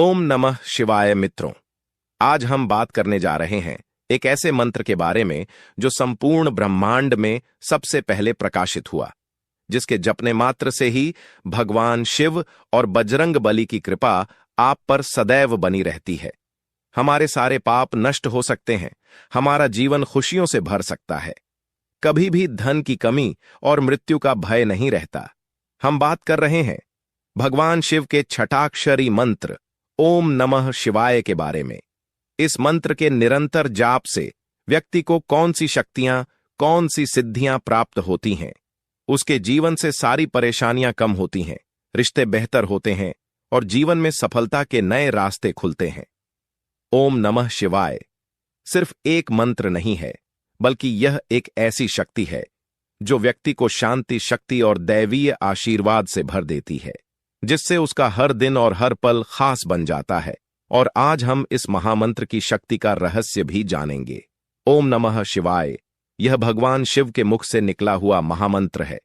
ओम नमः शिवाय मित्रों, आज हम बात करने जा रहे हैं एक ऐसे मंत्र के बारे में जो संपूर्ण ब्रह्मांड में सबसे पहले प्रकाशित हुआ, जिसके जपने मात्र से ही भगवान शिव और बजरंग बली की कृपा आप पर सदैव बनी रहती है। हमारे सारे पाप नष्ट हो सकते हैं, हमारा जीवन खुशियों से भर सकता है, कभी भी धन की कमी और मृत्यु का भय नहीं रहता। हम बात कर रहे हैं भगवान शिव के छठाक्षरी मंत्र ओम नमः शिवाय के बारे में। इस मंत्र के निरंतर जाप से व्यक्ति को कौन सी शक्तियां, कौन सी सिद्धियां प्राप्त होती हैं। उसके जीवन से सारी परेशानियां कम होती हैं, रिश्ते बेहतर होते हैं और जीवन में सफलता के नए रास्ते खुलते हैं। ओम नमः शिवाय सिर्फ एक मंत्र नहीं है, बल्कि यह एक ऐसी शक्ति है जो व्यक्ति को शांति, शक्ति और दैवीय आशीर्वाद से भर देती है, जिससे उसका हर दिन और हर पल खास बन जाता है। और आज हम इस महामंत्र की शक्ति का रहस्य भी जानेंगे। ओम नमः शिवाय यह भगवान शिव के मुख से निकला हुआ महामंत्र है।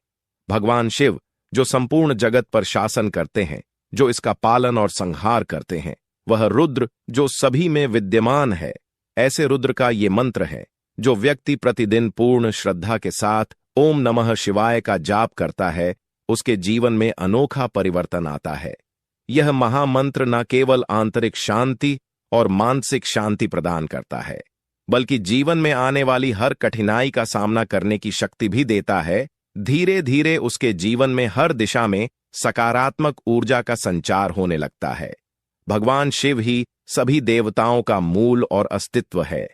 भगवान शिव जो संपूर्ण जगत पर शासन करते हैं, जो इसका पालन और संहार करते हैं, वह रुद्र जो सभी में विद्यमान है, ऐसे रुद्र का ये मंत्र है जो व्यक्ति प्रतिदिन पूर्ण श्रद्धा के साथ ओम नमः शिवाय का जाप करता है, उसके जीवन में अनोखा परिवर्तन आता है। यह महामंत्र न केवल आंतरिक शांति और मानसिक शांति प्रदान करता है, बल्कि जीवन में आने वाली हर कठिनाई का सामना करने की शक्ति भी देता है। धीरे धीरे उसके जीवन में हर दिशा में सकारात्मक ऊर्जा का संचार होने लगता है। भगवान शिव ही सभी देवताओं का मूल और अस्तित्व है।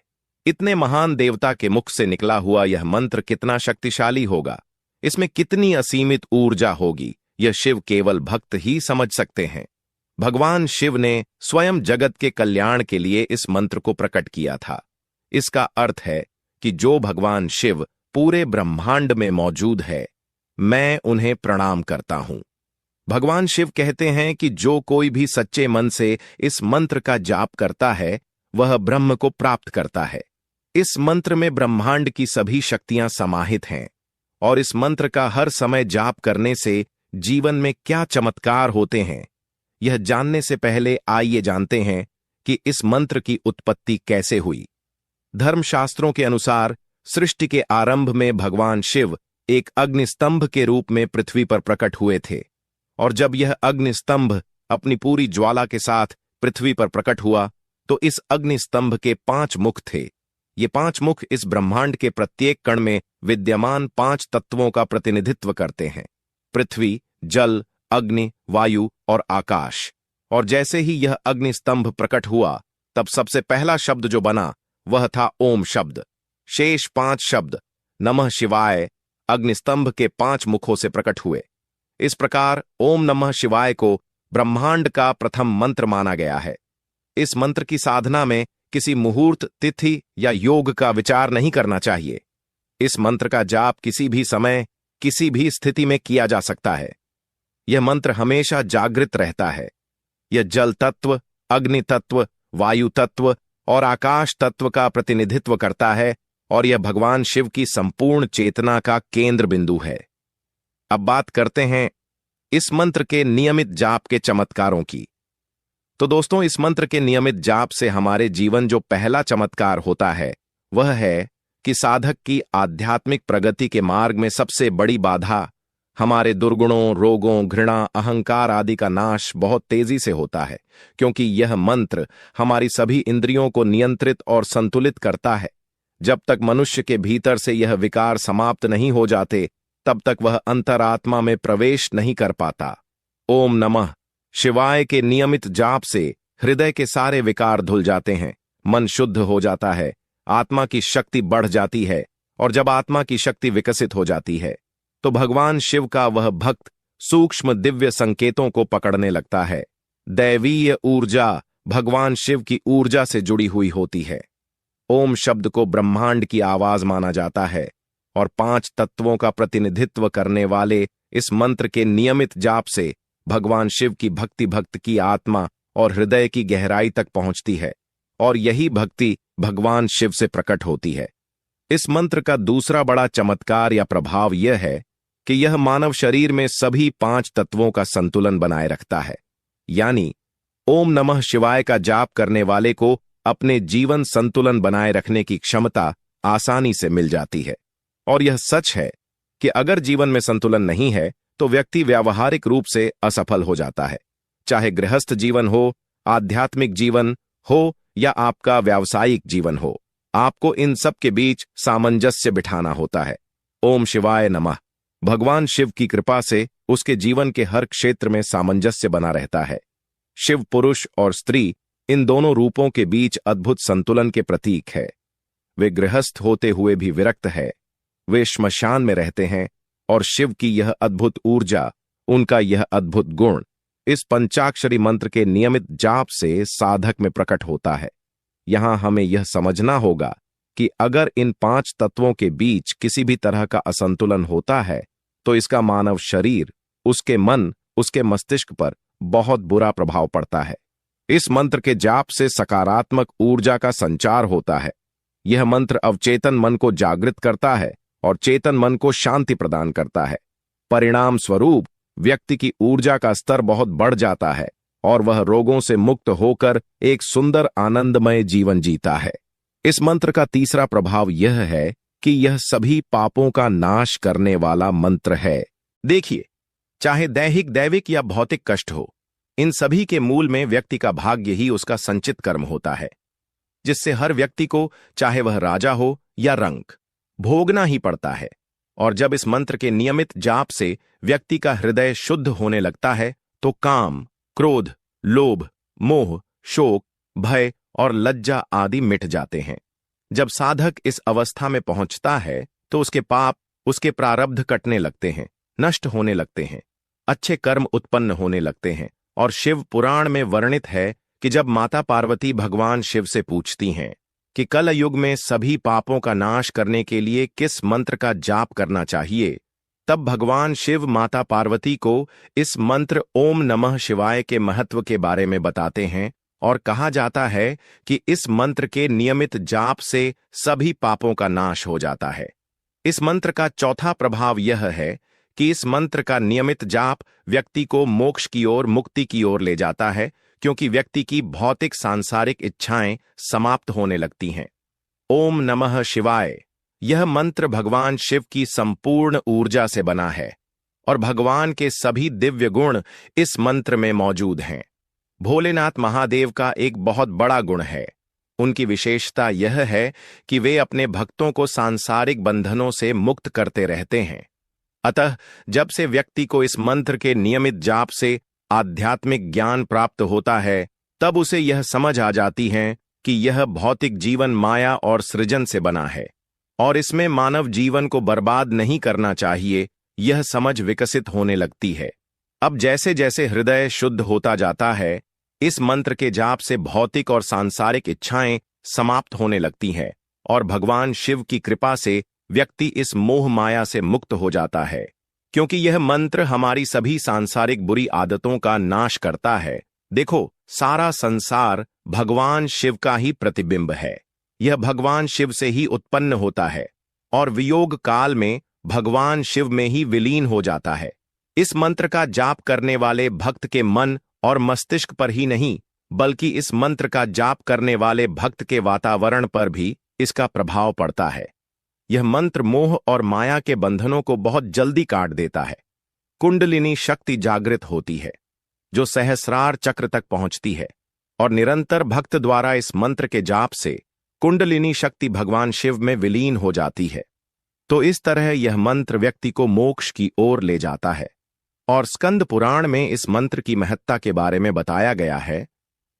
इतने महान देवता के मुख से निकला हुआ यह मंत्र कितना शक्तिशाली होगा, इसमें कितनी असीमित ऊर्जा होगी, यह शिव केवल भक्त ही समझ सकते हैं। भगवान शिव ने स्वयं जगत के कल्याण के लिए इस मंत्र को प्रकट किया था। इसका अर्थ है कि जो भगवान शिव पूरे ब्रह्मांड में मौजूद है, मैं उन्हें प्रणाम करता हूं। भगवान शिव कहते हैं कि जो कोई भी सच्चे मन से इस मंत्र का जाप करता है, वह ब्रह्म को प्राप्त करता है। इस मंत्र में ब्रह्मांड की सभी शक्तियां समाहित हैं, और इस मंत्र का हर समय जाप करने से जीवन में क्या चमत्कार होते हैं, यह जानने से पहले आइए जानते हैं कि इस मंत्र की उत्पत्ति कैसे हुई। धर्मशास्त्रों के अनुसार सृष्टि के आरंभ में भगवान शिव एक अग्निस्तंभ के रूप में पृथ्वी पर प्रकट हुए थे, और जब यह अग्निस्तंभ अपनी पूरी ज्वाला के साथ पृथ्वी पर प्रकट हुआ तो इस अग्निस्तंभ के 5 मुख थे। ये 5 मुख इस ब्रह्मांड के प्रत्येक कण में विद्यमान 5 तत्वों का प्रतिनिधित्व करते हैं: पृथ्वी, जल, अग्नि, वायु और आकाश। और जैसे ही यह अग्निस्तंभ प्रकट हुआ, तब सबसे पहला शब्द जो बना वह था ओम शब्द। शेष 5 शब्द नमः शिवाय अग्निस्तंभ के 5 मुखों से प्रकट हुए। इस प्रकार ओम नमः शिवाय को ब्रह्मांड का प्रथम मंत्र माना गया है। इस मंत्र की साधना में किसी मुहूर्त, तिथि या योग का विचार नहीं करना चाहिए। इस मंत्र का जाप किसी भी समय, किसी भी स्थिति में किया जा सकता है। यह मंत्र हमेशा जागृत रहता है। यह जल तत्व, अग्नि तत्व, वायु तत्व और आकाश तत्व का प्रतिनिधित्व करता है, और यह भगवान शिव की संपूर्ण चेतना का केंद्र बिंदु है। अब बात करते हैं इस मंत्र के नियमित जाप के चमत्कारों की। तो दोस्तों, इस मंत्र के नियमित जाप से हमारे जीवन जो पहला चमत्कार होता है, वह है कि साधक की आध्यात्मिक प्रगति के मार्ग में सबसे बड़ी बाधा, हमारे दुर्गुणों, रोगों, घृणा, अहंकार आदि का नाश बहुत तेजी से होता है, क्योंकि यह मंत्र हमारी सभी इंद्रियों को नियंत्रित और संतुलित करता है। जब तक मनुष्य के भीतर से यह विकार समाप्त नहीं हो जाते, तब तक वह अंतरात्मा में प्रवेश नहीं कर पाता। ओम नमः शिवाय के नियमित जाप से हृदय के सारे विकार धुल जाते हैं, मन शुद्ध हो जाता है, आत्मा की शक्ति बढ़ जाती है, और जब आत्मा की शक्ति विकसित हो जाती है, तो भगवान शिव का वह भक्त सूक्ष्म दिव्य संकेतों को पकड़ने लगता है। दैवीय ऊर्जा भगवान शिव की ऊर्जा से जुड़ी हुई होती है। ओम शब्द को ब्रह्मांड की आवाज माना जाता है, और 5 तत्वों का प्रतिनिधित्व करने वाले इस मंत्र के नियमित जाप से भगवान शिव की भक्ति भक्त की आत्मा और हृदय की गहराई तक पहुंचती है, और यही भक्ति भगवान शिव से प्रकट होती है। इस मंत्र का दूसरा बड़ा चमत्कार या प्रभाव यह है कि यह मानव शरीर में सभी 5 तत्वों का संतुलन बनाए रखता है। यानी ओम नमः शिवाय का जाप करने वाले को अपने जीवन संतुलन बनाए रखने की क्षमता आसानी से मिल जाती है। और यह सच है कि अगर जीवन में संतुलन नहीं है तो व्यक्ति व्यावहारिक रूप से असफल हो जाता है। चाहे गृहस्थ जीवन हो, आध्यात्मिक जीवन हो या आपका व्यावसायिक जीवन हो, आपको इन सब के बीच सामंजस्य बिठाना होता है। ओम शिवाय नमः। भगवान शिव की कृपा से उसके जीवन के हर क्षेत्र में सामंजस्य बना रहता है। शिव पुरुष और स्त्री इन दोनों रूपों के बीच अद्भुत संतुलन के प्रतीक है। वे गृहस्थ होते हुए भी विरक्त है, वे श्मशान में रहते हैं और शिव की यह अद्भुत ऊर्जा, उनका यह अद्भुत गुण इस पंचाक्षरी मंत्र के नियमित जाप से साधक में प्रकट होता है। यहां हमें यह समझना होगा कि अगर इन 5 तत्वों के बीच किसी भी तरह का असंतुलन होता है तो इसका मानव शरीर, उसके मन, उसके मस्तिष्क पर बहुत बुरा प्रभाव पड़ता है। इस मंत्र के जाप से सकारात्मक ऊर्जा का संचार होता है। यह मंत्र अवचेतन मन को जागृत करता है और चेतन मन को शांति प्रदान करता है। परिणाम स्वरूप व्यक्ति की ऊर्जा का स्तर बहुत बढ़ जाता है और वह रोगों से मुक्त होकर एक सुंदर आनंदमय जीवन जीता है। इस मंत्र का तीसरा प्रभाव यह है कि यह सभी पापों का नाश करने वाला मंत्र है। देखिए, चाहे दैहिक या भौतिक कष्ट हो, इन सभी के मूल में व्यक्ति का भाग्य ही उसका संचित कर्म होता है, जिससे हर व्यक्ति को, चाहे वह राजा हो या रंक, भोगना ही पड़ता है। और जब इस मंत्र के नियमित जाप से व्यक्ति का हृदय शुद्ध होने लगता है तो काम, क्रोध, लोभ, मोह, शोक, भय और लज्जा आदि मिट जाते हैं। जब साधक इस अवस्था में पहुंचता है तो उसके पाप, उसके प्रारब्ध कटने लगते हैं, नष्ट होने लगते हैं, अच्छे कर्म उत्पन्न होने लगते हैं। और शिव पुराण में वर्णित है कि जब माता पार्वती भगवान शिव से पूछती हैं कि कल युग में सभी पापों का नाश करने के लिए किस मंत्र का जाप करना चाहिए, तब भगवान शिव माता पार्वती को इस मंत्र ओम नमः शिवाय के महत्व के बारे में बताते हैं और कहा जाता है कि इस मंत्र के नियमित जाप से सभी पापों का नाश हो जाता है। इस मंत्र का चौथा प्रभाव यह है कि इस मंत्र का नियमित जाप व्यक्ति को मोक्ष की ओर, मुक्ति की ओर ले जाता है, क्योंकि व्यक्ति की भौतिक सांसारिक इच्छाएं समाप्त होने लगती हैं। ओम नमः शिवाय यह मंत्र भगवान शिव की संपूर्ण ऊर्जा से बना है और भगवान के सभी दिव्य गुण इस मंत्र में मौजूद हैं। भोलेनाथ महादेव का एक बहुत बड़ा गुण है। उनकी विशेषता यह है कि वे अपने भक्तों को सांसारिक बंधनों से मुक्त करते रहते हैं। अतः जब से व्यक्ति को इस मंत्र के नियमित जाप से आध्यात्मिक ज्ञान प्राप्त होता है, तब उसे यह समझ आ जाती है कि यह भौतिक जीवन माया और सृजन से बना है और इसमें मानव जीवन को बर्बाद नहीं करना चाहिए, यह समझ विकसित होने लगती है। अब जैसे जैसे हृदय शुद्ध होता जाता है, इस मंत्र के जाप से भौतिक और सांसारिक इच्छाएं समाप्त होने लगती हैं और भगवान शिव की कृपा से व्यक्ति इस मोह माया से मुक्त हो जाता है, क्योंकि यह मंत्र हमारी सभी सांसारिक बुरी आदतों का नाश करता है। देखो, सारा संसार भगवान शिव का ही प्रतिबिंब है। यह भगवान शिव से ही उत्पन्न होता है और वियोग काल में भगवान शिव में ही विलीन हो जाता है। इस मंत्र का जाप करने वाले भक्त के मन और मस्तिष्क पर ही नहीं, बल्कि इस मंत्र का जाप करने वाले भक्त के वातावरण पर भी इसका प्रभाव पड़ता है। यह मंत्र मोह और माया के बंधनों को बहुत जल्दी काट देता है। कुंडलिनी शक्ति जागृत होती है जो सहस्रार चक्र तक पहुंचती है और निरंतर भक्त द्वारा इस मंत्र के जाप से कुंडलिनी शक्ति भगवान शिव में विलीन हो जाती है। तो इस तरह यह मंत्र व्यक्ति को मोक्ष की ओर ले जाता है। और स्कंद पुराण में इस मंत्र की महत्ता के बारे में बताया गया है।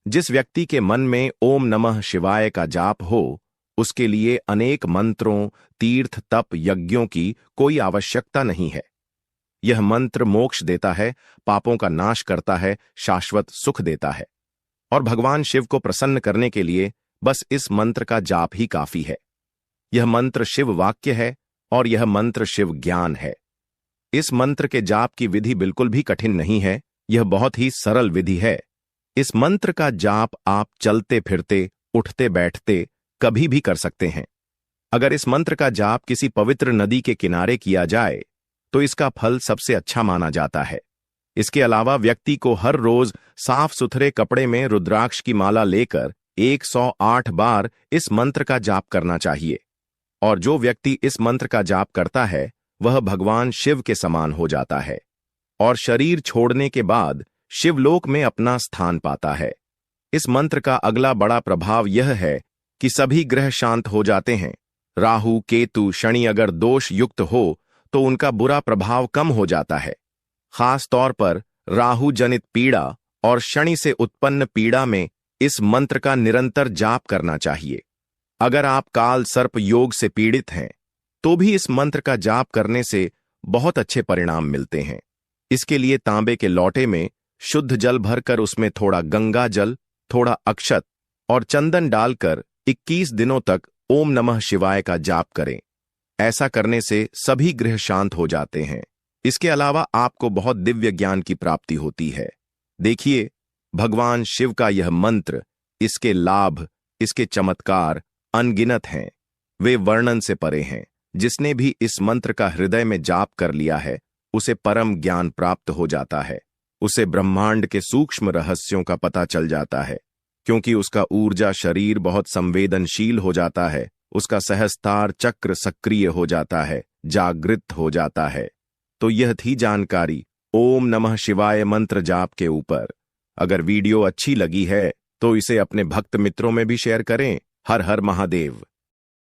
जिस व्यक्ति के मन में ओम नमः शिवाय का जाप हो, उसके लिए अनेक मंत्रों, तीर्थ, तप, यज्ञों की कोई आवश्यकता नहीं है। यह मंत्र मोक्ष देता है, पापों का नाश करता है, शाश्वत सुख देता है। और भगवान शिव को प्रसन्न करने के लिए बस इस मंत्र का जाप ही काफी है। यह मंत्र शिव वाक्य है और यह मंत्र शिव ज्ञान है। इस मंत्र के जाप की विधि बिल्कुल भी कठिन नहीं है, यह बहुत ही सरल विधि है। इस मंत्र का जाप आप चलते फिरते, उठते बैठते कभी भी कर सकते हैं। अगर इस मंत्र का जाप किसी पवित्र नदी के किनारे किया जाए तो इसका फल सबसे अच्छा माना जाता है। इसके अलावा व्यक्ति को हर रोज साफ सुथरे कपड़े में रुद्राक्ष की माला लेकर 108 बार इस मंत्र का जाप करना चाहिए। और जो व्यक्ति इस मंत्र का जाप करता है वह भगवान शिव के समान हो जाता है और शरीर छोड़ने के बाद शिवलोक में अपना स्थान पाता है। इस मंत्र का अगला बड़ा प्रभाव यह है कि सभी ग्रह शांत हो जाते हैं। राहु, केतु, शनि अगर दोष युक्त हो तो उनका बुरा प्रभाव कम हो जाता है। खास तौर पर राहु जनित पीड़ा और शनि से उत्पन्न पीड़ा में इस मंत्र का निरंतर जाप करना चाहिए। अगर आप काल सर्प योग से पीड़ित हैं तो भी इस मंत्र का जाप करने से बहुत अच्छे परिणाम मिलते हैं। इसके लिए तांबे के लोटे में शुद्ध जल भरकर उसमें थोड़ा गंगा जल, थोड़ा अक्षत और चंदन डालकर 21 दिनों तक ओम नमः शिवाय का जाप करें। ऐसा करने से सभी ग्रह शांत हो जाते हैं। इसके अलावा आपको बहुत दिव्य ज्ञान की प्राप्ति होती है। देखिए, भगवान शिव का यह मंत्र, इसके लाभ, इसके चमत्कार अनगिनत हैं। वे वर्णन से परे हैं। जिसने भी इस मंत्र का हृदय में जाप कर लिया है उसे परम ज्ञान प्राप्त हो जाता है। उसे ब्रह्मांड के सूक्ष्म रहस्यों का पता चल जाता है, क्योंकि उसका ऊर्जा शरीर बहुत संवेदनशील हो जाता है। उसका सहस्त्रार चक्र सक्रिय हो जाता है, जागृत हो जाता है। तो यह थी जानकारी ओम नमः शिवाय मंत्र जाप के ऊपर। अगर वीडियो अच्छी लगी है तो इसे अपने भक्त मित्रों में भी शेयर करें। हर हर महादेव।